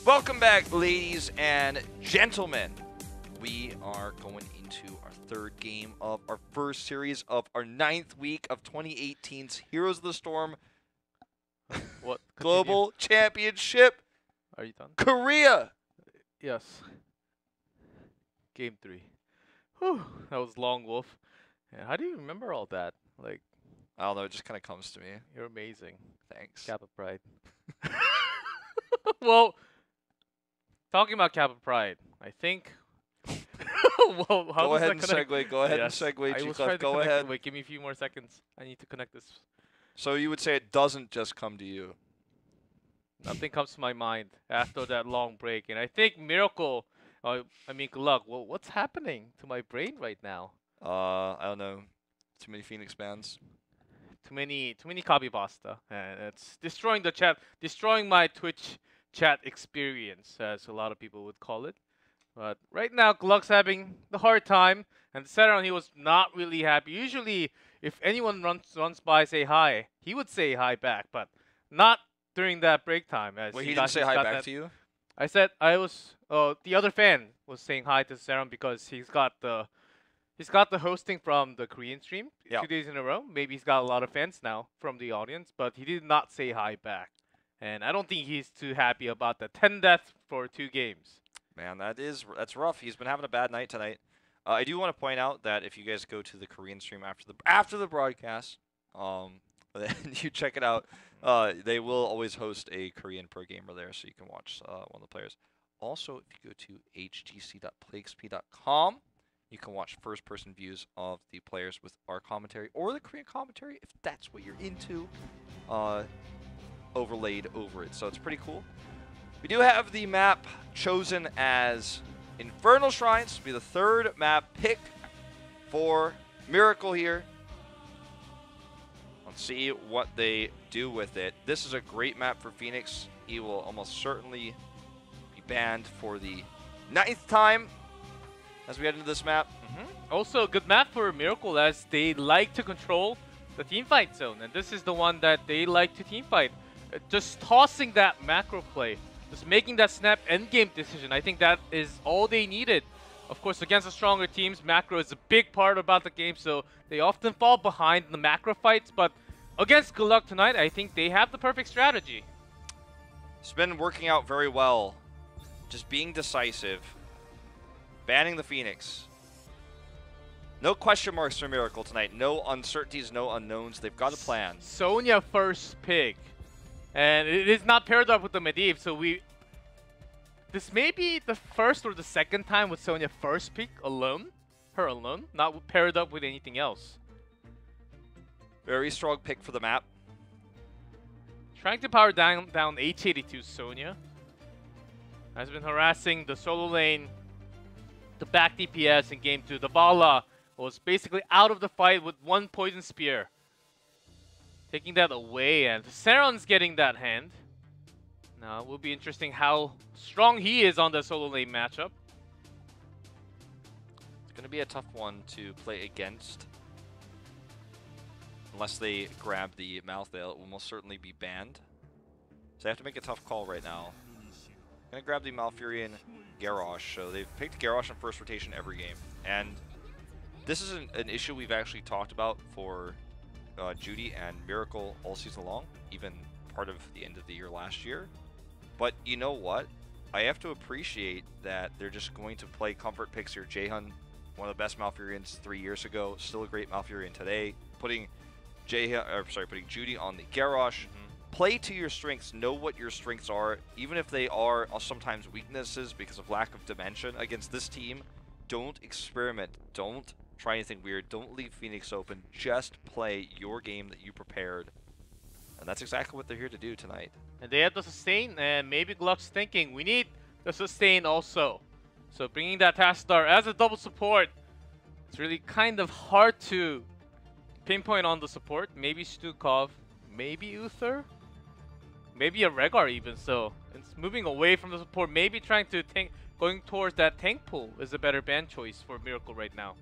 Welcome back, ladies and gentlemen. We are going into our third game of our first series of our 9th week of 2018's Heroes of the Storm What? Global Championship. Are you done? Korea. Yes. Game 3. Whew, that was long, Wolf. Yeah, how do you remember all that? Like, I don't know, it just kind of comes to me. you're amazing. Thanks. Kappa Pride. Well, talking about Kappa Pride, I think. Well, how Go does ahead that and connect? segue. Go ahead and Yes, segue, I will try GLuck. to Go connect ahead. it. Wait, give me a few more seconds. I need to connect this. So you would say it doesn't just come to you. Nothing comes to my mind after that long break, and I think Miracle. GLuck. Well, what's happening to my brain right now? I don't know. Too many Phoenix fans. Too many copy pasta, and it's destroying the chat, destroying my Twitch chat experience, as a lot of people would call it. But right now, GLuck's having the hard time, and Saron, he was not really happy. Usually, if anyone runs by, say hi, he would say hi back, but not during that break time. As Wait, he didn't say hi back to you? I said I was. The other fan was saying hi to Saron because he's got the hosting from the Korean stream 2 days in a row. Maybe he's got a lot of fans now from the audience, but he did not say hi back. And I don't think he's too happy about the 10 deaths for 2 games. Man, that's rough. He's been having a bad night tonight. I do want to point out that if you guys go to the Korean stream after the broadcast, then you check it out. They will always host a Korean pro gamer there, so you can watch one of the players. Also, if you go to hgc.playxp.com, you can watch first-person views of the players with our commentary or the Korean commentary, if that's what you're into, overlaid over it. So it's pretty cool. We do have the map chosen as Infernal Shrines to be the 3rd map picked for Miracle here. Let's see what they do with it. This is a great map for Phoenix. He will almost certainly be banned for the 9th time as we head into this map. Also, a good map for Miracle, as they like to control the teamfight zone. And this is the one that they like to teamfight. Just tossing that macro play. Just making that snap endgame decision. I think that is all they needed. Of course, against the stronger teams, macro is a big part about the game, so they often fall behind in the macro fights. But against GLuck tonight, I think they have the perfect strategy. It's been working out very well. Just being decisive. Banning the Phoenix. No question marks for Miracle tonight. No uncertainties, no unknowns. They've got a plan. Sonya first pick. And it is not paired up with the Medivh, so this may be the first or the second time with Sonya first pick alone. Her alone, not paired up with anything else. Very strong pick for the map. Trying to power down H82 Sonya. Has been harassing the solo lane, the back DPS in game 2. The Vala was basically out of the fight with 1 poison spear. Taking that away, and Saron's getting that hand. Now, it will be interesting how strong he is on the solo lane matchup. It's going to be a tough one to play against. Unless they grab the Malthael, it will most certainly be banned. So they have to make a tough call right now. Going to grab the Malfurion Garrosh. So they've picked Garrosh in first rotation every game. And this is an issue we've actually talked about for Judy and Miracle all season long, even part of the end of the year last year. But you know what? I have to appreciate that they're just going to play comfort picks here. Jaehyun, one of the best Malfurions 3 years ago, still a great Malfurion today. Putting Judy on the Garrosh. Play to your strengths. Know what your strengths are, even if they are sometimes weaknesses because of lack of dimension against this team. Don't experiment. Don't try anything weird. Don't leave Phoenix open. Just play your game that you prepared. And that's exactly what they're here to do tonight. And they have the sustain, and maybe GLuck's thinking, we need the sustain also. So bringing that Tassadar as a double support, it's really kind of hard to pinpoint on the support. Maybe Stukov, maybe Uther, maybe a Rehgar even. So it's moving away from the support, maybe trying to going towards that tank pool is a better ban choice for Miracle right now.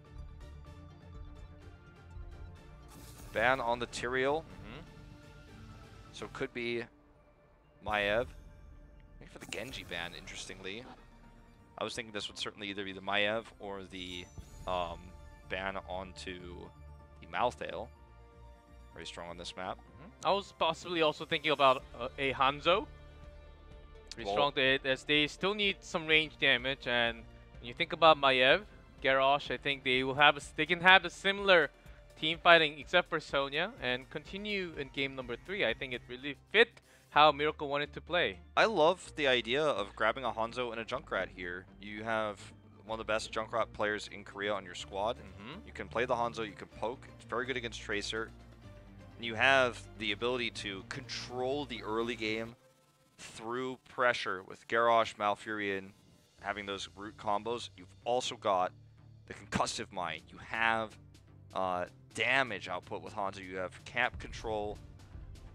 Ban on the Tyrael. So it could be Maev. Maybe for the Genji ban, interestingly. I was thinking this would certainly either be the Maiev or the ban onto the Malthael. Very strong on this map. I was possibly also thinking about a Hanzo. Pretty strong as they still need some range damage, and when you think about Maiev, Garrosh, I think they can have a similar team fighting except for Sonya and continue in game number 3. I think it really fit how Miracle wanted to play. I love the idea of grabbing a Hanzo and a Junkrat here. You have one of the best Junkrat players in Korea on your squad. You can play the Hanzo, you can poke. It's very good against Tracer. And you have the ability to control the early game through pressure with Garrosh, Malfurion, having those root combos. You've also got the concussive mine. You have damage output with Hanzo. You have camp control.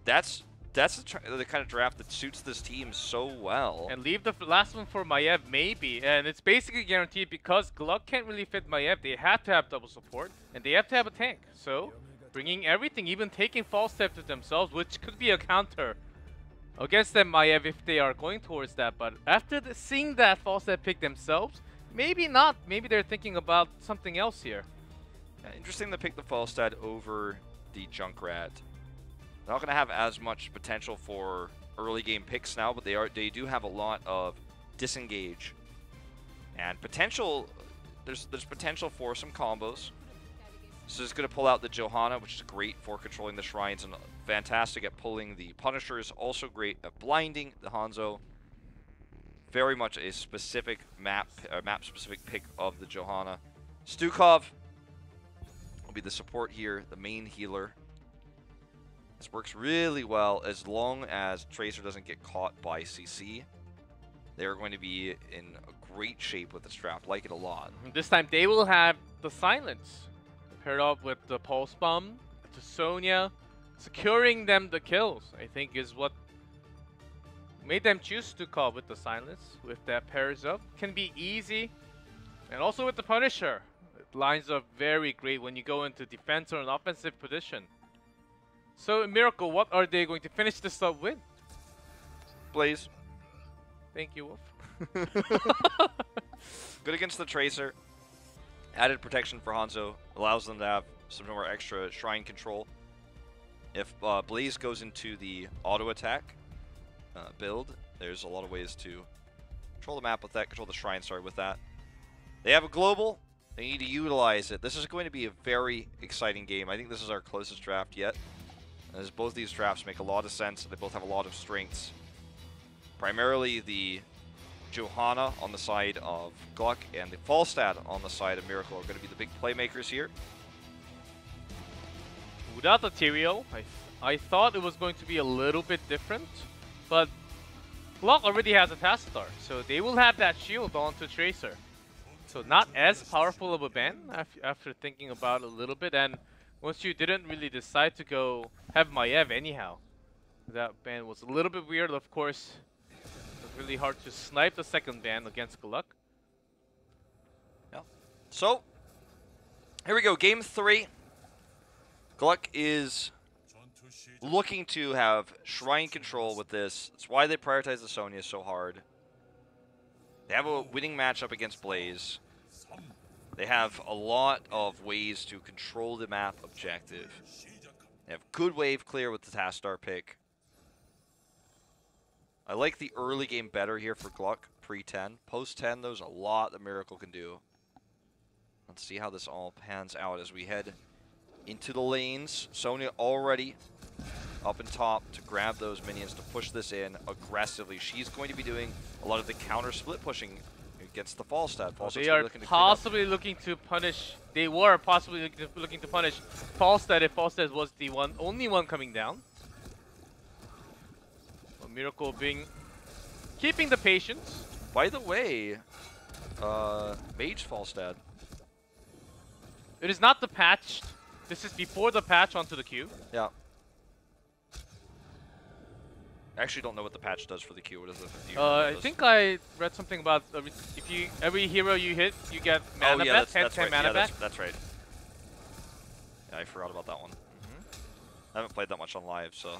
That's the kind of draft that suits this team so well. And leave the last one for Maiev, maybe. And it's basically guaranteed because GLuck can't really fit Maiev. They have to have double support, and they have to have a tank. So, bringing everything, even taking false step to themselves, which could be a counter against them, Maiev, if they are going towards that. But after seeing that false step pick themselves, maybe not. Maybe they're thinking about something else here. Yeah, interesting to pick the Falstad over the Junkrat. They're not going to have as much potential for early game picks now, but they do have a lot of disengage and potential. There's potential for some combos. So it's going to pull out the Johanna, which is great for controlling the shrines and fantastic at pulling the Punishers. Also great at blinding the Hanzo. Very much a specific map-specific pick of the Johanna. Stukov will be the support here, the main healer. This works really well as long as Tracer doesn't get caught by CC. They're going to be in a great shape with this draft. Like it a lot. This time they will have the silence paired up with the pulse bomb to Sonya. Securing them the kills, I think, is what made them choose to call with the silence. With that pairs up, can be easy. And also with the Punisher, it lines up very great when you go into defense or an offensive position. So, Miracle, what are they going to finish this up with? Blaze. Thank you, Wolf. Good against the Tracer. Added protection for Hanzo. Allows them to have some more extra shrine control. If Blaze goes into the auto attack build, there's a lot of ways to control the map with that, control the shrine, sorry, with that. They have a global. They need to utilize it. This is going to be a very exciting game. I think this is our closest draft yet. As both these drafts make a lot of sense, they both have a lot of strengths. Primarily the Johanna on the side of GLuck and the Falstad on the side of Miracle are going to be the big playmakers here. Without the Tyrael, I thought it was going to be a little bit different, but GLuck already has a Tassadar, so they will have that shield onto Tracer. So not as powerful of a ban after thinking about it a little bit, and once you didn't really decide to go have Maiev anyhow. That ban was a little bit weird, of course. It was really hard to snipe the second ban against GLuck. Yeah. So, here we go, game 3. GLuck is looking to have shrine control with this. That's why they prioritize the Sonya so hard. They have a winning matchup against Blaze. They have a lot of ways to control the map objective. They have good wave clear with the Tassadar pick. I like the early game better here for GLuck pre-10. Post-10, there's a lot that Miracle can do. Let's see how this all pans out as we head into the lanes. Sonya already up and top to grab those minions to push this in aggressively. She's going to be doing a lot of the counter split pushing against the Falstad. They are possibly looking to punish. They were possibly looking to punish Falstad if Falstad was the only one coming down. Well, Miracle keeping the patience. By the way, Mage Falstad. It is not the patch. This is before the patch onto the queue. Yeah. I actually don't know what the patch does for the Q. What does it do? I think I read something about if every hero you hit, you get mana back, 10 right. mana back. That's right. Yeah, I forgot about that one. I haven't played that much on live, so.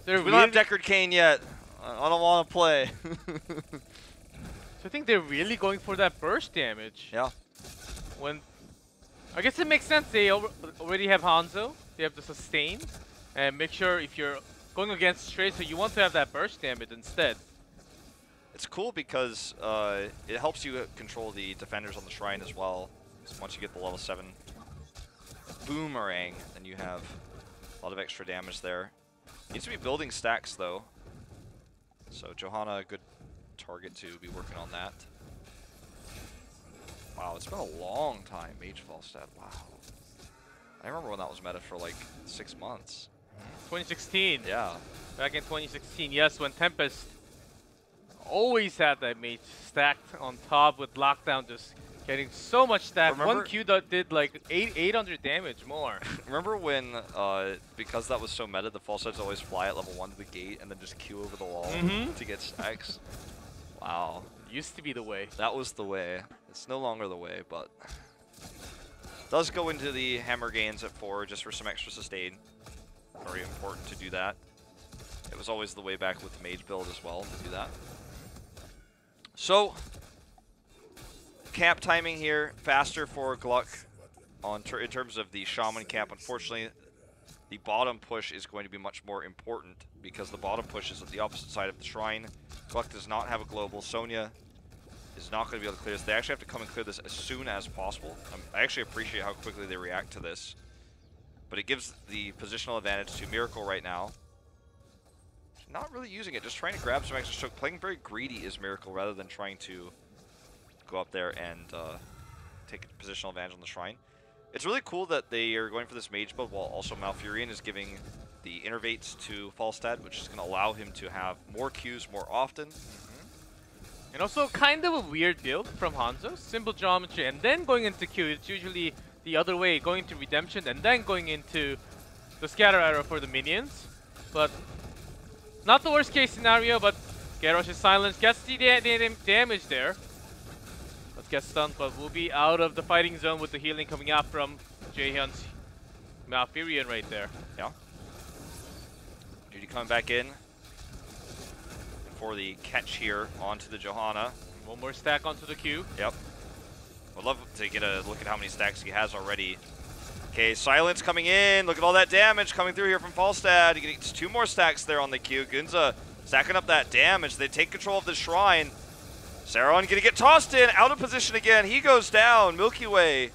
We don't have Deckard Cain yet. I don't want to play. So I think they're really going for that burst damage. Yeah. When I guess it makes sense. They already have Hanzo. They have the sustain, and make sure if you're going against Tracer, you want to have that burst damage instead. It's cool because it helps you control the defenders on the shrine as well. So once you get the level 7 boomerang, then you have a lot of extra damage there. Needs to be building stacks though. So Johanna, a good target to be working on that. Wow, it's been a long time, Mage Falstad. Wow. I remember when that was meta for like 6 months. 2016. Yeah. Back in 2016, yes, when Tempest always had that mage stacked on top with lockdown, just getting so much stack. Remember, one Q that did like 800 damage more. Remember when, because that was so meta, the Falstads always fly at level 1 to the gate and then just Q over the wall to get stacks? Wow. Used to be the way. That was the way. It's no longer the way, but does go into the hammer gains at 4 just for some extra sustain. Very important to do that. It was always the way back with the mage build as well to do that. So, camp timing here, faster for GLuck in terms of the shaman camp. Unfortunately, the bottom push is going to be much more important because the bottom push is at the opposite side of the shrine. GLuck does not have a global. Sonya is not going to be able to clear this. They actually have to come and clear this as soon as possible. I actually appreciate how quickly they react to this. But it gives the positional advantage to Miracle right now. Not really using it, just trying to grab some extra stroke. Playing very greedy is Miracle rather than trying to go up there and take a positional advantage on the shrine. It's really cool that they are going for this mage build while also Malfurion is giving the innervates to Falstad, which is going to allow him to have more Qs more often. And also kind of a weird build from Hanzo. Simple geometry and then going into Q. It's usually the other way, going to Redemption and then going into the Scatter Arrow for the minions. But not the worst case scenario, but Garrosh's silence gets the damage there. Let's get stunned, but we'll be out of the fighting zone with the healing coming out from Jaehyun's Malfurion right there. Yeah. Judy coming back in for the catch here onto the Johanna. One more stack onto the Q. Yep. Would love to get a look at how many stacks he has already. Okay, silence coming in. Look at all that damage coming through here from Falstad. He gets 2 more stacks there on the Q. Gunza stacking up that damage. They take control of the shrine. Saron gonna get tossed in, out of position again. He goes down. Milky Way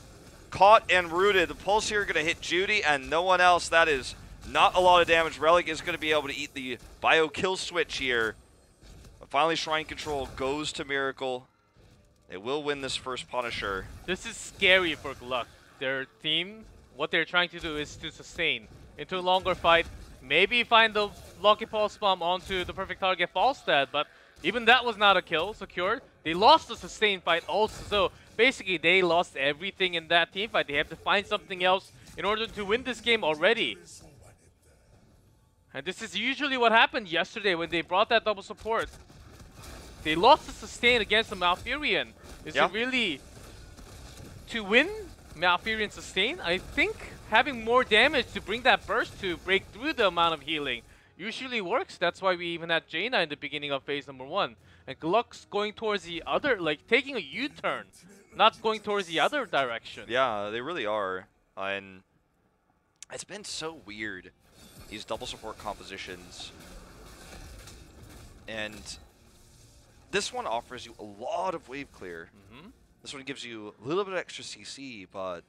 caught and rooted. The pulse here gonna hit Judy and no one else. That is not a lot of damage. Relic is gonna be able to eat the bio kill switch here. But finally, shrine control goes to Miracle. They will win this first Punisher. This is scary for GLuck. Their team, what they're trying to do is to sustain into a longer fight. Maybe find the Lucky Pulse Bomb onto the perfect target Falstad, but even that was not a kill secured. They lost the sustain fight also, so basically they lost everything in that team fight. They have to find something else in order to win this game already. And this is usually what happened yesterday when they brought that double support. They lost the sustain against the Malfurion. Is it really to win Malfurion sustain? I think having more damage to bring that burst to break through the amount of healing usually works. That's why we even had Jaina in the beginning of phase number 1. And GLuck's going towards the other, like taking a U-turn, not going towards the other direction. Yeah, they really are. And it's been so weird, these double support compositions. And this one offers you a lot of wave clear. This one gives you a little bit of extra CC, but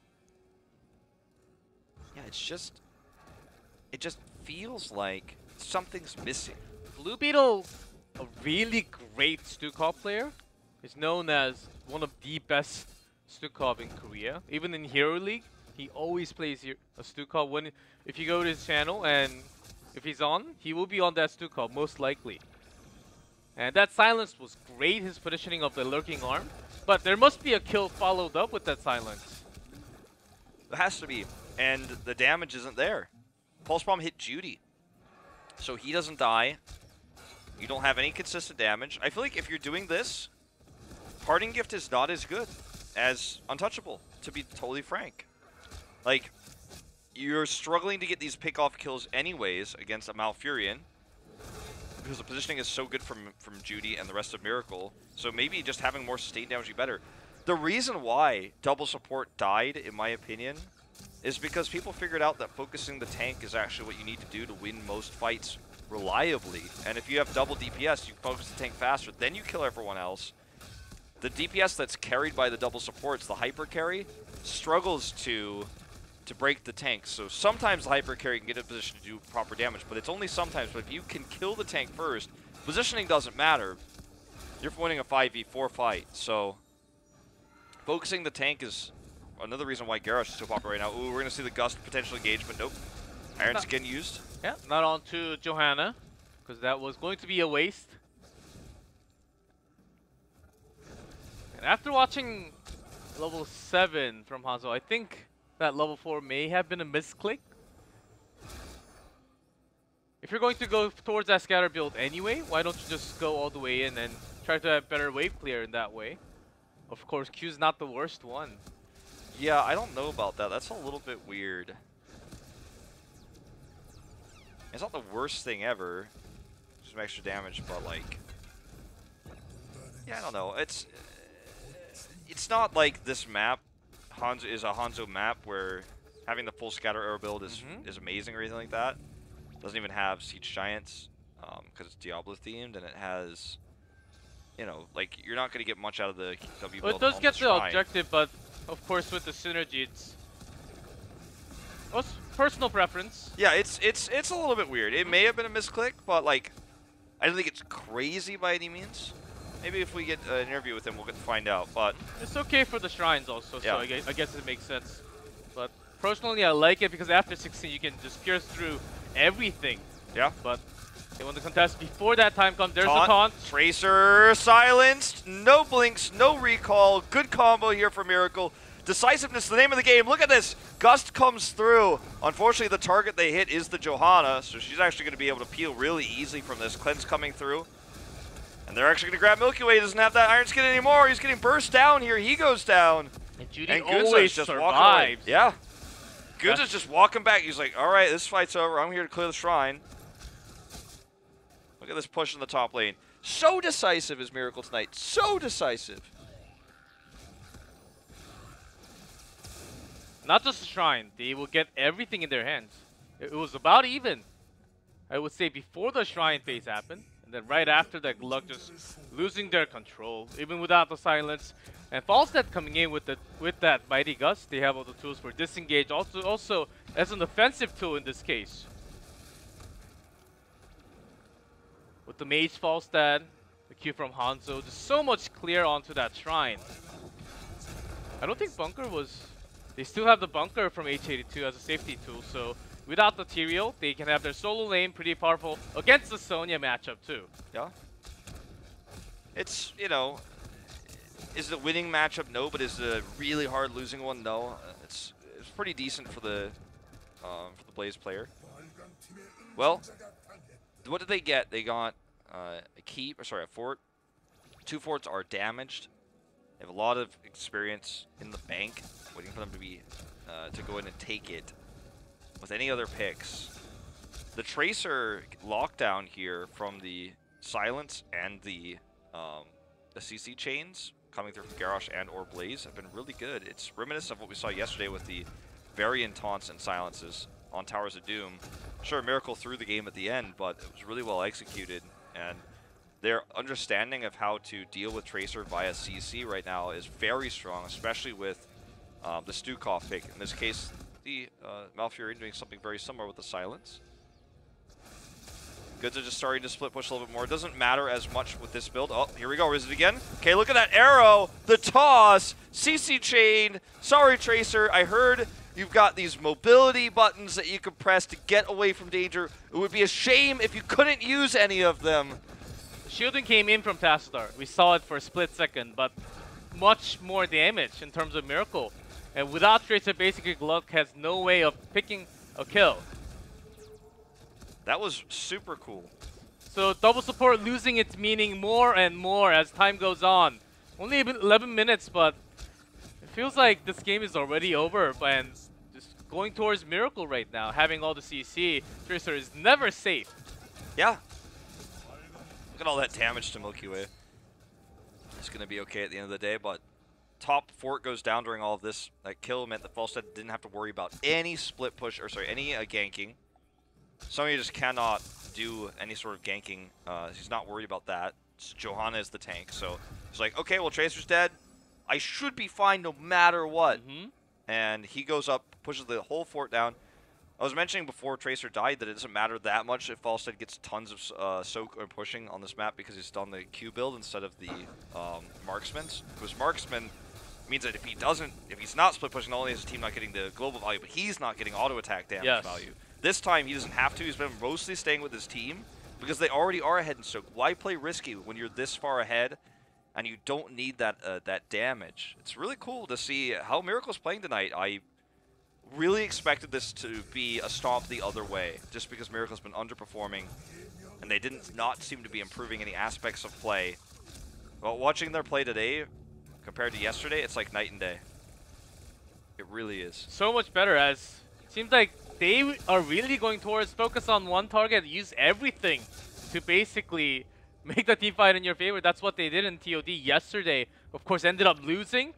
yeah, it just feels like something's missing. Blue Beetle, a really great Stukov player, is known as one of the best Stukov in Korea. Even in Hero League, he always plays a Stukov. If you go to his channel and if he's on, he will be on that Stukov most likely. And that silence was great, his positioning of the lurking arm. But there must be a kill followed up with that silence. There has to be. And the damage isn't there. Pulse Bomb hit Judy. So he doesn't die. You don't have any consistent damage. I feel like if you're doing this, Parting Gift is not as good as Untouchable, to be totally frank. Like, you're struggling to get these pick-off kills anyways against a Malfurion. because the positioning is so good from Judy and the rest of Miracle. So maybe just having more sustained damage would be better. The reason why double support died, in my opinion, is because people figured out that focusing the tank is actually what you need to do to win most fights reliably. And if you have double DPS, you focus the tank faster, then you kill everyone else. The DPS that's carried by the double supports, the hyper carry, struggles to break the tank. So sometimes the hyper carry can get in a position to do proper damage, but it's only sometimes. But if you can kill the tank first, positioning doesn't matter. You're winning a 5v4 fight. So focusing the tank is another reason why Garrosh is so popular right now. Ooh, we're going to see the Gust potential engage, but nope. Iron's getting used. Yeah, not on to Johanna, because that was going to be a waste. And after watching level 7 from Hanzo, I think that level 4 may have been a misclick. If you're going to go towards that scatter build anyway, why don't you just go all the way in and try to have better wave clear in that way? Of course, Q's not the worst one. Yeah, I don't know about that. That's a little bit weird. It's not the worst thing ever. Some extra damage, but like, yeah, I don't know. It's not like this map Hanzo is a Hanzo map where having the full scatter arrow build is amazing or anything like that. Doesn't even have siege giants because it's Diablo themed, and it has, you know, like you're not going to get much out of the W build. Well, it does get the shrine. objective, but of course with the synergy, it's personal preference. Yeah, it's a little bit weird. It may have been a misclick, but like, I don't think it's crazy by any means. Maybe if we get an interview with him, we'll get to find out. But it's okay for the shrines also, yeah. So I guess it makes sense. But personally, I like it because after 16, you can just pierce through everything. Yeah. But they want to contest before that time comes. There's the taunt. Tracer silenced. No blinks, no recall. Good combo here for Miracle. Decisiveness, the name of the game. Look at this. Gust comes through. Unfortunately, the target they hit is the Johanna, so she's actually going to be able to peel really easily from this. Cleanse coming through. And they're actually going to grab Milky Way. He doesn't have that Iron Skin anymore. He's getting burst down here. He goes down. And Judy and always just survives. Yeah. Gunza's just walking back. He's like, all right, this fight's over. I'm here to clear the shrine. Look at this push in the top lane. So decisive is Miracle tonight. So decisive. Not just the shrine. They will get everything in their hands. It was about even. I would say before the shrine phase happened. And then right after that, GLuck just losing their control, even without the silence. And Falstad coming in with that Mighty Gust. They have all the tools for disengage. Also as an offensive tool in this case. With the Mage Falstad, the Q from Hanzo, just so much clear onto that shrine. I don't think Bunker was... They still have the Bunker from H82 as a safety tool, so without the Tyrael, they can have their solo lane pretty powerful against the Sonya matchup too. Yeah. It's, you know, is it a winning matchup? No, but is it a really hard losing one? No. It's pretty decent for the Blaze player. Well, what did they get? They got a fort. 2 forts are damaged. They have a lot of experience in the bank, waiting for them to be to go in and take it. With any other picks, the Tracer lockdown here from the Silence and the CC chains coming through from Garrosh and or Blaze have been really good. It's reminiscent of what we saw yesterday with the variant taunts and silences on Towers of Doom. Sure, Miracle threw the game at the end, but it was really well executed, and their understanding of how to deal with Tracer via CC right now is very strong, especially with the Stukov pick. In this case, the Malfurion doing something very similar with the Silence. Goods are just starting to split push a little bit more. It doesn't matter as much with this build. Oh, here we go. Is it again? Okay, look at that arrow. The toss. CC chain. Sorry, Tracer. I heard you've got these mobility buttons that you can press to get away from danger. It would be a shame if you couldn't use any of them. Shielding came in from Tassadar. We saw it for a split second, but much more damage in terms of Miracle. And without Tracer, basically GLuck has no way of picking a kill. That was super cool. So double support losing its meaning more and more as time goes on. Only 11 minutes, but it feels like this game is already over. And just going towards Miracle right now, having all the CC, Tracer is never safe. Yeah. at all that damage to Milky Way. It's going to be okay at the end of the day, but top fort goes down during all of this. That kill meant that Falstad didn't have to worry about any split push, or sorry, any ganking. Somebody just cannot do any sort of ganking. He's not worried about that. So Johanna is the tank, so he's like, okay, well, Tracer's dead. I should be fine no matter what. And he goes up, pushes the whole fort down. I was mentioning before Tracer died that it doesn't matter that much if Falstad gets tons of soak or pushing on this map because he's done the Q build instead of the marksman's. Because marksman means that if he's not split pushing, not only is his team not getting the global value, but he's not getting auto attack damage value. This time he doesn't have to. He's been mostly staying with his team because they already are ahead in soak. Why play risky when you're this far ahead and you don't need that that damage? It's really cool to see how Miracle's playing tonight. I really expected this to be a stomp the other way, just because Miracle's been underperforming, and they didn't not seem to be improving any aspects of play. Well, watching their play today compared to yesterday, it's like night and day. It really is. So much better, as it seems like they are really going towards focus on one target, use everything to basically make the team fight in your favor. That's what they did in TOD yesterday. Of course, ended up losing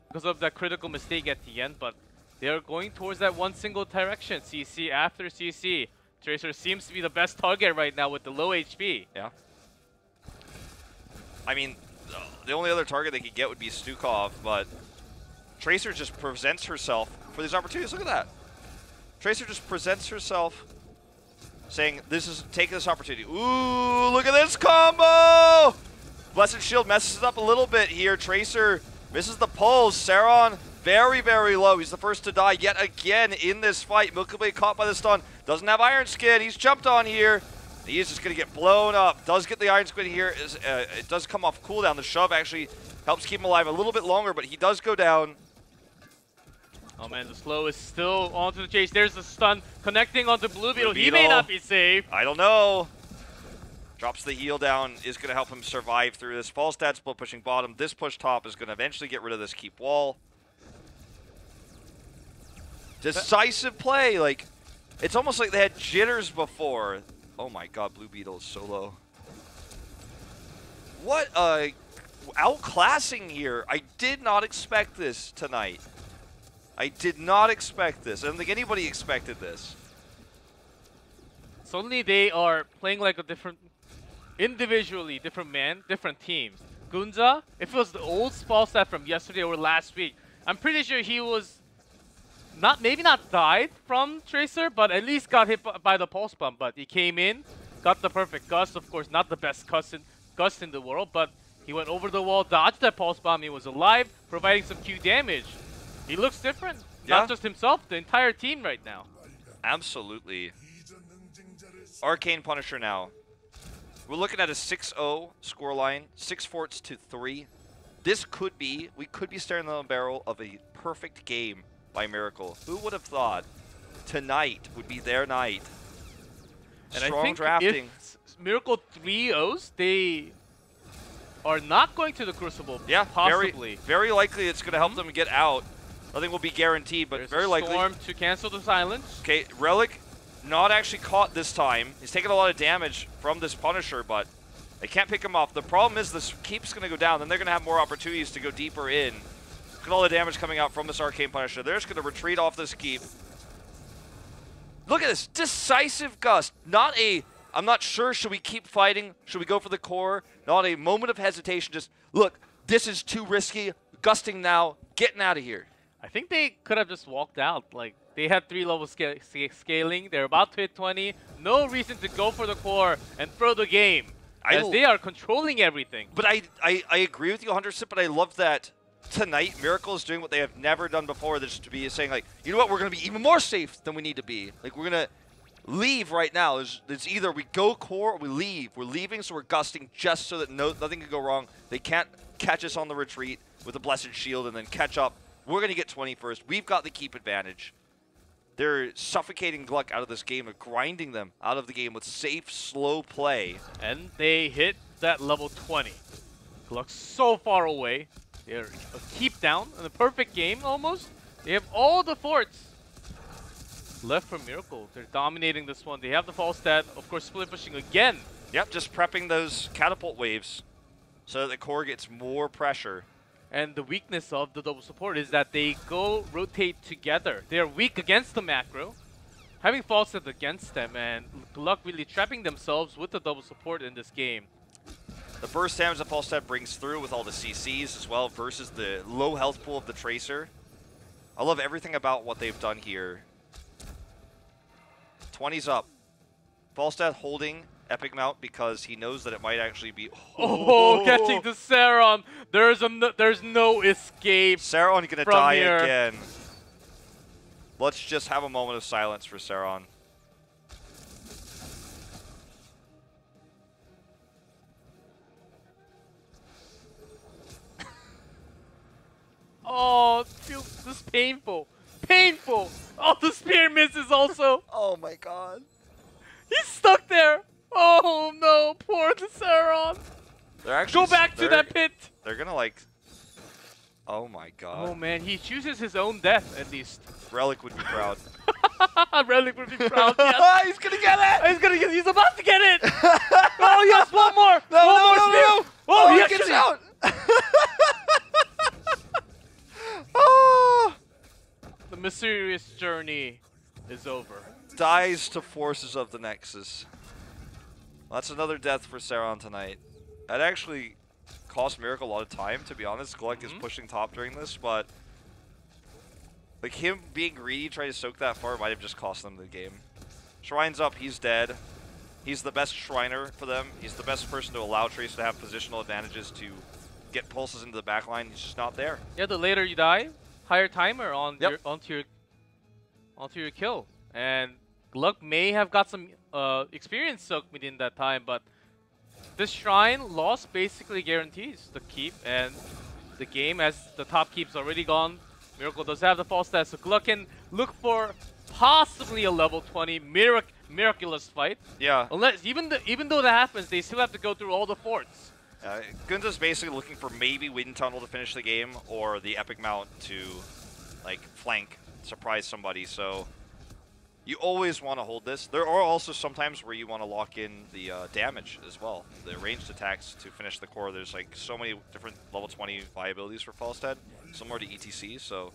because of that critical mistake at the end, but they are going towards that one single direction. CC after CC. Tracer seems to be the best target right now with the low HP. Yeah. I mean, the only other target they could get would be Stukov, but Tracer just presents herself for these opportunities. Look at that. Tracer just presents herself saying, take this opportunity. Ooh, look at this combo! Blessed Shield messes it up a little bit here. Tracer misses the pulls. Saron very, very low. He's the first to die yet again in this fight. Milky Way caught by the stun. Doesn't have Iron Skin. He's jumped on here. He is just going to get blown up. Does get the Iron Skin here. It does come off cooldown. The shove actually helps keep him alive a little bit longer, but he does go down. Oh man, the slow is still onto the chase. There's the stun connecting onto Blue Beetle. He may not be safe. I don't know. Drops the heal down, is going to help him survive through this. Falstad split pushing bottom. This push top is going to eventually get rid of this keep wall. Decisive play. Like, it's almost like they had jitters before. Oh my god, Blue Beetle is so low. What outclassing here. I did not expect this tonight. I did not expect this. I don't think anybody expected this. Suddenly they are playing like a different, individually different man, different teams. Gunza, if it was the old Falstad from yesterday or last week, I'm pretty sure he was maybe not died from Tracer, but at least got hit by the pulse bomb. But he came in, got the perfect gust. Of course, not the best gust in the world, but he went over the wall, dodged that pulse bomb. He was alive, providing some Q damage. He looks different. Yeah. Not just himself, the entire team right now. Absolutely. Arcane Punisher now. We're looking at a 6-0 scoreline, 6 forts to 3. This could be, we could be staring down the barrel of a perfect game by Miracle. Who would have thought tonight would be their night? And Strong I think drafting. If Miracle 3-0s, they are not going to the Crucible. Yeah, possibly. Very likely it's going to help them get out. Nothing will be guaranteed, but There's very a likely. Storm to cancel the silence. Okay, Relic not actually caught this time. He's taking a lot of damage from this Punisher, but they can't pick him off. The problem is this keep's going to go down, then they're going to have more opportunities to go deeper in. Look at all the damage coming out from this Arcane Punisher. They're just going to retreat off this keep. Look at this. Decisive gust. Not a, I'm not sure, should we keep fighting? Should we go for the core? Not a moment of hesitation. Just, look, this is too risky. Gusting now. Getting out of here. I think they could have just walked out. Like, they had 3-level scaling. They're about to hit 20. No reason to go for the core and throw the game. As they are controlling everything. But I agree with you 100%, but I love that tonight Miracle is doing what they have never done before. Just to be saying, like, you know what, we're going to be even more safe than we need to be. Like, we're going to leave right now. It's either we go core or we leave. We're leaving, so we're gusting just so that nothing can go wrong. They can't catch us on the retreat with a Blessed Shield and then catch up. We're going to get 20 first. We've got the keep advantage. They're suffocating GLuck out of this game and grinding them out of the game with safe, slow play. And they hit that level 20. GLuck's so far away. They're a keep down in a perfect game almost. They have all the forts left for Miracle. They're dominating this one. They have the Falstad, of course, split pushing again Yep, just prepping those catapult waves so that the core gets more pressure. And the weakness of the double support is that they go rotate together. They're weak against the macro, having Falstad against them, and GLuck really trapping themselves with the double support in this game. The burst damage that Falstad brings through with all the CCs as well versus the low health pool of the Tracer. I love everything about what they've done here. 20's up. Falstad holding Epic Mount because he knows that it might actually be... Oh, catching the Saron. There's no escape. Saron gonna die here. again. Let's just have a moment of silence for Saron. Oh, this is painful. Painful. Oh, the spear misses also. Oh my god. He's stuck there. Oh no, poor the Saron. They're actually, go back to that pit. They're gonna like... Oh my god. Oh man, he chooses his own death at least. Relic would be proud. Relic would be proud, yes. He's gonna get it! He's about to get it! Oh yes, one more! No, one no, more no, spear! no. Oh, he gets out! Oh. The mysterious journey is over. Dies to forces of the Nexus. That's another death for Saron tonight. That actually cost Miracle a lot of time, to be honest. GLuck is pushing top during this, but like him being greedy, trying to soak that far, might have just cost them the game. Shrine's up, he's dead. He's the best Shriner for them. He's the best person to allow Tracer to have positional advantages to get pulses into the backline. He's just not there. Yeah, the later you die, higher timer on Yep. onto your kill. And GLuck may have got some experience soaked within that time, but this Shrine loss basically guarantees the keep and the game, as the top keep's already gone. Miracle does have the false stats, so GLuck can look for possibly a level 20 miraculous fight. Yeah. Unless even though that happens, they still have to go through all the forts. Gunza's basically looking for maybe Wind Tunnel to finish the game or the Epic Mount to like flank, surprise somebody. So you always want to hold this. There are also sometimes where you want to lock in the damage as well, the ranged attacks to finish the core. There's like so many different level 20 viabilities for Falstad, similar to ETC. So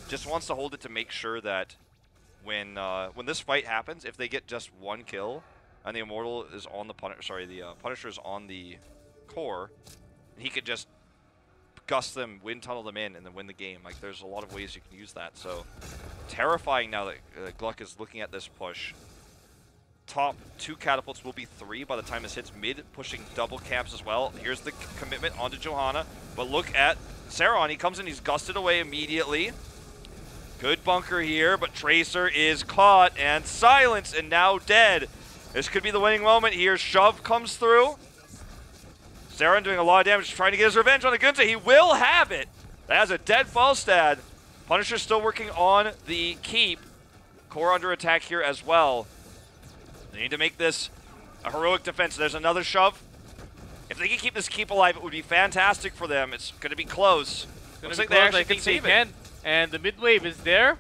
just wants to hold it to make sure that when this fight happens, if they get just one kill and the Immortal is on the Punisher is on the core, he could just gust them, wind tunnel them in, and then win the game. Like, there's a lot of ways you can use that. So terrifying now that GLuck is looking at this push. Top 2 catapults will be 3 by the time this hits mid, pushing double camps as well. Here's the commitment onto Johanna, but look at Saron. He comes in, he's gusted away immediately. Good bunker here, but Tracer is caught and silenced and now dead. This could be the winning moment here. Shove comes through. Saron doing a lot of damage, trying to get his revenge on the Gunza. He will have it. That has a dead Falstad. Punisher still working on the keep. Core under attack here as well. They need to make this a heroic defense. There's another shove. If they can keep this keep alive, it would be fantastic for them. It's going to be close. Looks like they actually can save it. And the mid wave is there,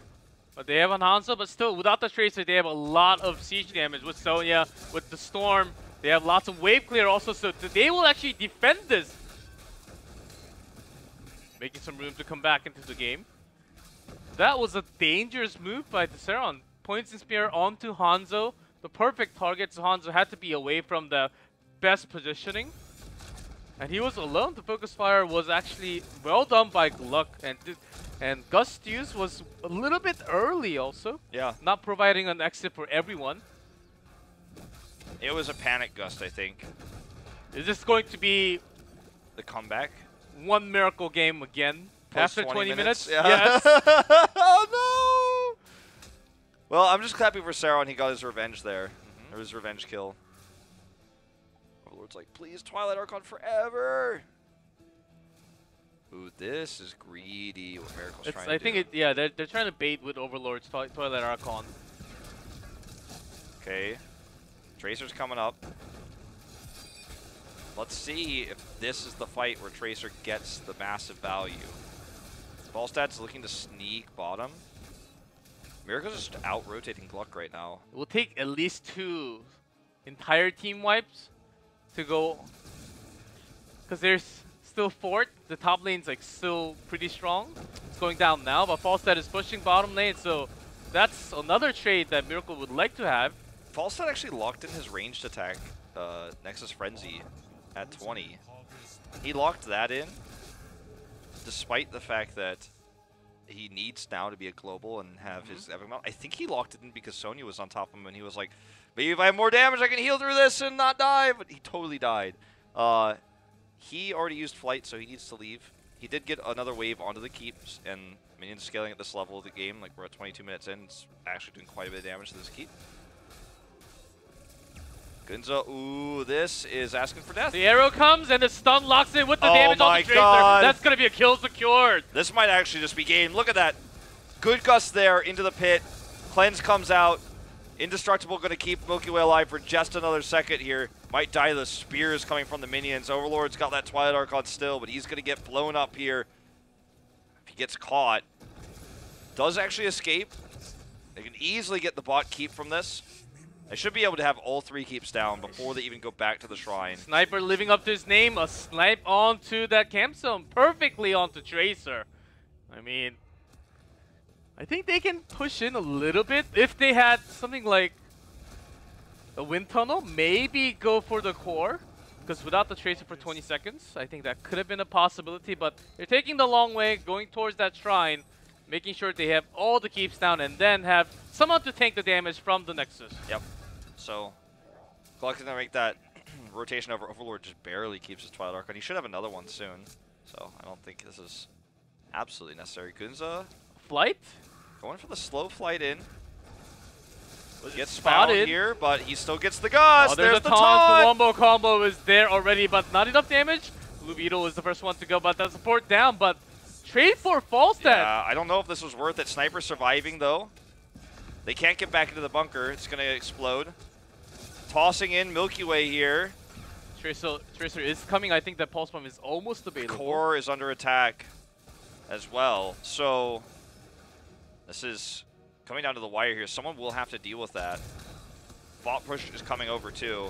but they have on Hanzo, but still, without the Tracer, they have a lot of siege damage with Sonya, with the Storm. They have lots of wave clear also, so they will actually defend this. Making some room to come back into the game. That was a dangerous move by the Saron. Points and Spear onto Hanzo. The perfect target, so Hanzo had to be away from the best positioning. And he was alone. The focus fire was actually well done by GLuck, and Gust use was a little bit early also. Yeah. Not providing an exit for everyone. It was a panic gust, I think. Is this going to be the comeback? One Miracle game again after 20 minutes? Yeah. Yes. Oh no! Well, I'm just happy for Saron. He got his revenge there. Or his revenge kill. Overlord's like, please, Twilight Archon forever! Ooh, this is greedy what Miracle's trying to do. I think they're trying to bait with Overlord's Twilight Archon. Okay. Tracer's coming up. Let's see if this is the fight where Tracer gets the massive value. Falstad's looking to sneak bottom. Miracle's just out-rotating GLuck right now. It will take at least 2 entire team wipes to go, because there's still Fort. The top lane's like still pretty strong. It's going down now, but Falstad is pushing bottom lane, so that's another trade that Miracle would like to have. Falstad actually locked in his ranged attack, Nexus Frenzy, at 20. He locked that in, despite the fact that he needs now to be a global and have his epic mount. I think he locked it in because Sonya was on top of him and he was like, maybe if I have more damage I can heal through this and not die, but he totally died. He already used flight, so he needs to leave. He did get another wave onto the keeps, and minions scaling at this level of the game, like we're at 22 minutes in, it's actually doing quite a bit of damage to this keep. Gunza, ooh, this is asking for death. The arrow comes and the stun locks in with the damage on the Tracer. That's going to be a kill secured. This might actually just be game. Look at that. Good gust there into the pit. Cleanse comes out. Indestructible going to keep Milky Way alive for just another second here. Might die the spears coming from the minions. Overlord's got that Twilight Archon still, but he's going to get blown up here. If he gets caught. Does actually escape. They can easily get the bot keep from this. They should be able to have all 3 keeps down before they even go back to the shrine. Sniper living up to his name. A snipe onto that camp zone. Perfectly onto Tracer. I mean, I think they can push in a little bit. If they had something like a wind tunnel, maybe go for the core. Because without the Tracer for 20 seconds, I think that could have been a possibility. But they're taking the long way, going towards that shrine, making sure they have all the keeps down, and then have someone to tank the damage from the Nexus. Yep. So, GLuck is going to make that rotation over. Overlord just barely keeps his Twilight Archon. He should have another one soon. So, I don't think this is absolutely necessary. Gunza. Flight? Going for the slow flight in. Gets spotted here, but he still gets the gust. Oh, there's the taunt. The wombo combo is there already, but not enough damage. Blue Beetle is the first one to go, but that support down. But trade for Falstad. Yeah, I don't know if this was worth it. Sniper surviving, though. They can't get back into the bunker. It's going to explode. Tossing in Milky Way here. Tracer is coming. I think that Pulse Bomb is almost available. Core is under attack as well. So this is coming down to the wire here. Someone will have to deal with that. Bot push is coming over too.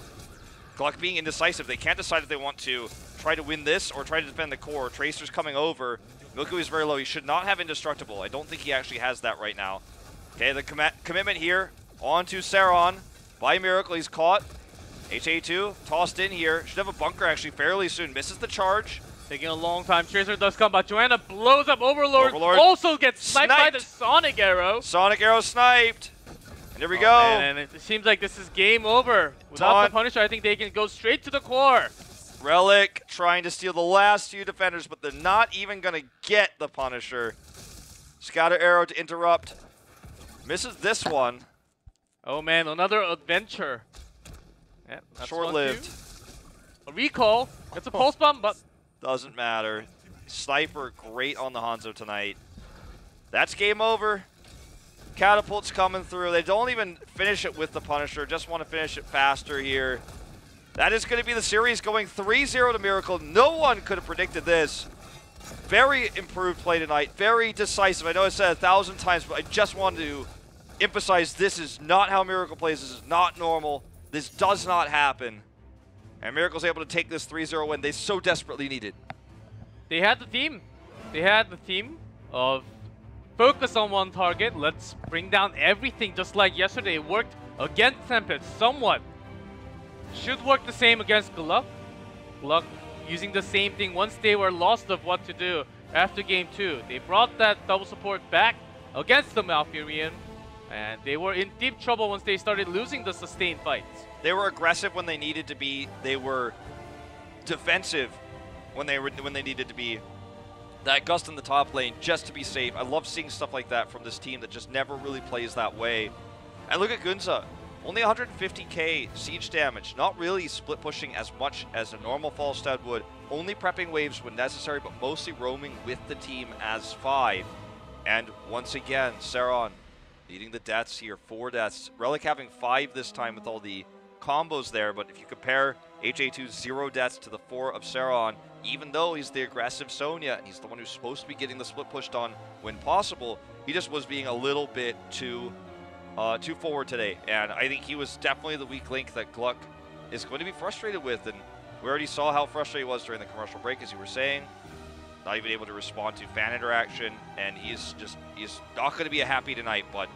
GLuck being indecisive. They can't decide if they want to try to win this or try to defend the core. Tracer's coming over. Milky Way is very low. He should not have Indestructible. I don't think he actually has that right now. Okay, the commitment here onto Saron by Miracle. He's caught. HA2 tossed in here. Should have a bunker actually fairly soon. Misses the charge. Taking a long time. Tracer does come, but Joanna blows up Overlord. Also gets sniped by the Sonic Arrow. Sonic Arrow sniped. And there we go. Man, and it seems like this is game over. Without the Punisher, I think they can go straight to the core. Relic trying to steal the last few defenders, but they're not even going to get the Punisher. Scatter Arrow to interrupt. Misses this one. Oh man, another adventure. Yeah, short-lived. A recall. It's a pulse bomb, but doesn't matter. Sniper great on the Hanzo tonight. That's game over. Catapult's coming through. They don't even finish it with the Punisher. Just want to finish it faster here. That is going to be the series going 3-0 to Miracle. No one could have predicted this. Very improved play tonight. Very decisive. I know I said 1,000 times, but I just wanted to emphasize this is not how Miracle plays. This is not normal. This does not happen. And Miracle's able to take this 3-0 win they so desperately needed. They had the theme. They had the theme of focus on one target. Let's bring down everything just like yesterday. It worked against Tempest somewhat. Should work the same against GLuck. GLuck using the same thing once they were lost of what to do after game 2. They brought that double support back against the Malfurion. And they were in deep trouble once they started losing the sustained fights. They were aggressive when they needed to be. They were defensive when they needed to be. That gust in the top lane just to be safe. I love seeing stuff like that from this team that just never really plays that way. And look at Gunza. Only 150k siege damage. Not really split pushing as much as a normal Falstad would. Only prepping waves when necessary, but mostly roaming with the team as 5. And once again, Saron leading the deaths here, 4 deaths. Relic having 5 this time with all the combos there, but if you compare HA2's 0 deaths to the 4 of Saron, even though he's the aggressive Sonya, and he's the one who's supposed to be getting the split pushed on when possible, he just was being a little bit too too forward today. And I think he was definitely the weak link that GLuck is going to be frustrated with. And we already saw how frustrated he was during the commercial break, as you were saying. Not even able to respond to fan interaction. And he's not going to be a happy tonight. But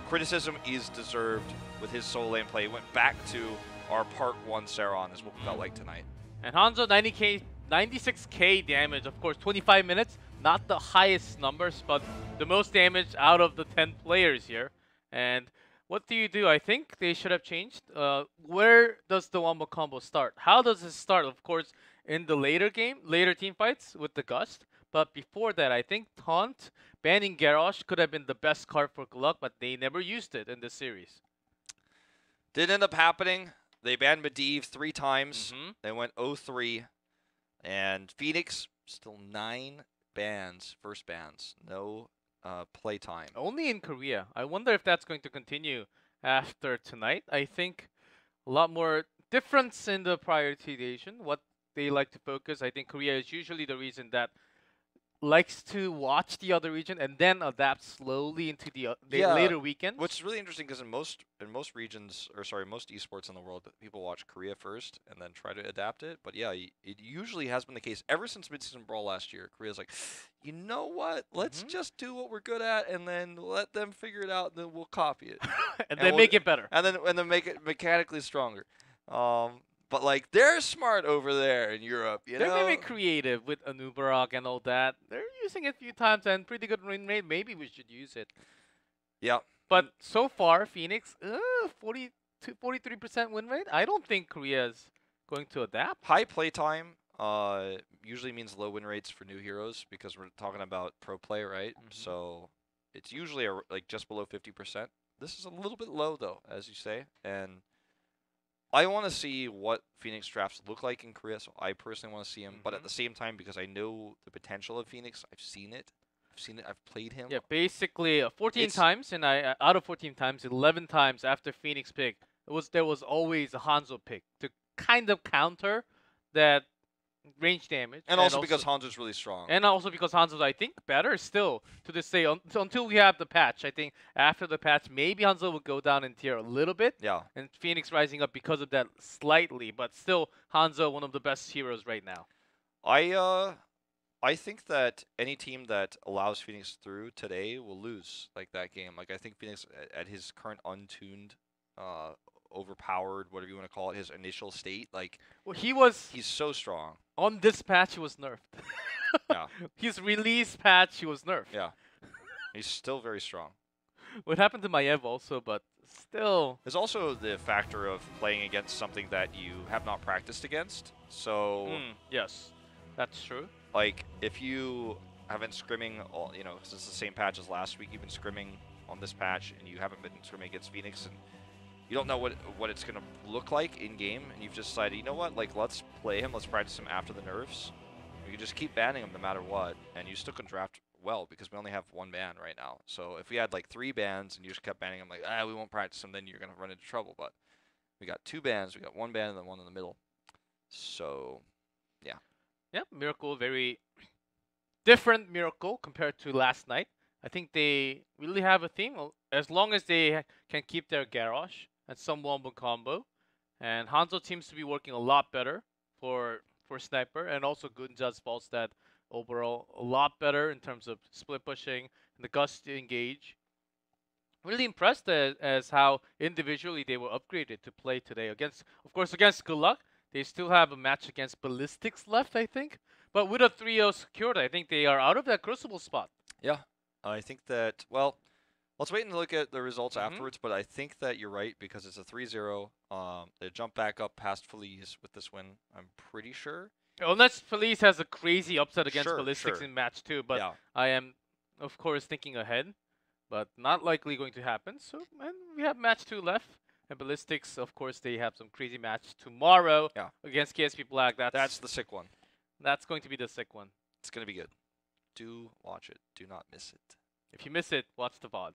criticism is deserved with his solo lane play. He went back to our Part 1 Saron is what we felt like tonight. And Hanzo, 96k damage, of course, 25 minutes. Not the highest numbers, but the most damage out of the 10 players here. And what do you do? I think they should have changed. Where does the wombo combo start? How does it start? Of course, in the later team fights with the Gust. But before that, I think Taunt, banning Garrosh could have been the best card for GLuck, but they never used it in this series. Didn't end up happening. They banned Medivh 3 times. They went 0-3. And Phoenix, still 9 bans, first bans. No playtime. Only in Korea. I wonder if that's going to continue after tonight. I think a lot more difference in the prioritization, what they like to focus. I think Korea is usually the region that likes to watch the other region and then adapt slowly into the later weekend. What's really interesting because in most regions, or sorry, most esports in the world, people watch Korea first and then try to adapt it. But yeah, it usually has been the case ever since Midseason Brawl last year. Korea's like, you know what? Let's just do what we're good at and then let them figure it out, and then we'll copy it. and then make it better. And then make it mechanically stronger. But like they're smart over there in Europe, you know. They're very creative with Anubarak and all that. They're using it a few times and pretty good win rate. Maybe we should use it. Yeah. But so far, Phoenix, 43% win rate. I don't think Korea's going to adapt. High playtime usually means low win rates for new heroes because we're talking about pro play, right? So it's usually like just below 50%. This is a little bit low though, as you say, and I want to see what Phoenix drafts look like in Korea, so I personally want to see him. But at the same time, because I know the potential of Phoenix, I've seen it. I've played him. Yeah, basically 14 times, and out of 14 times, 11 times after Phoenix pick, there was always a Hanzo pick to kind of counter that range damage. And also because Hanzo's really strong. And also because Hanzo's, I think, better still to this day until we have the patch. I think after the patch, maybe Hanzo will go down in tier a little bit. Yeah. And Phoenix rising up because of that slightly, but still Hanzo, one of the best heroes right now. I think that any team that allows Phoenix through today will lose like that game. Like I think Phoenix at his current untuned, overpowered, whatever you want to call it, his initial state, like he's so strong. On this patch, he was nerfed. Yeah. His release patch, he was nerfed. Yeah. He's still very strong. What happened to Maiev also, but still. There's also the factor of playing against something that you have not practiced against. So yes, that's true. Like if you haven't scrimming, you know, because it's the same patch as last week, you've been scrimming on this patch, and you haven't been scrimming against Phoenix, and you don't know what it's gonna look like in game, and you've just decided, you know what, like let's play him, let's practice him after the nerfs. You can just keep banning him no matter what, and you still can draft well because we only have 1 ban right now. So if we had like 3 bans and you just kept banning him, like we won't practice him, then you're gonna run into trouble. But we got 2 bans, we got 1 ban and then 1 in the middle. So yeah. Yeah, Miracle, very different Miracle compared to last night. I think they really have a theme as long as they can keep their Garrosh and some wombo combo. And Hanzo seems to be working a lot better for Sniper, and also Gunja's False that overall a lot better in terms of split pushing and the Gust to engage. Really impressed as how individually they were upgraded to play today against GLuck. They still have a match against Ballistics left, I think. But with a 3-0 secured, I think they are out of that Crucible spot. Yeah, I think that, well, let's wait and look at the results afterwards, but I think that you're right because it's a 3-0. They jump back up past Feliz with this win, I'm pretty sure. Unless Feliz has a crazy upset against Ballistics in match 2, but yeah. I am, of course, thinking ahead, but not likely going to happen. So, and we have match 2 left. And Ballistics, of course, they have some crazy match tomorrow against KSP Black. That's the sick one. That's going to be the sick one. It's going to be good. Do watch it. Do not miss it. If you miss it, watch the VOD.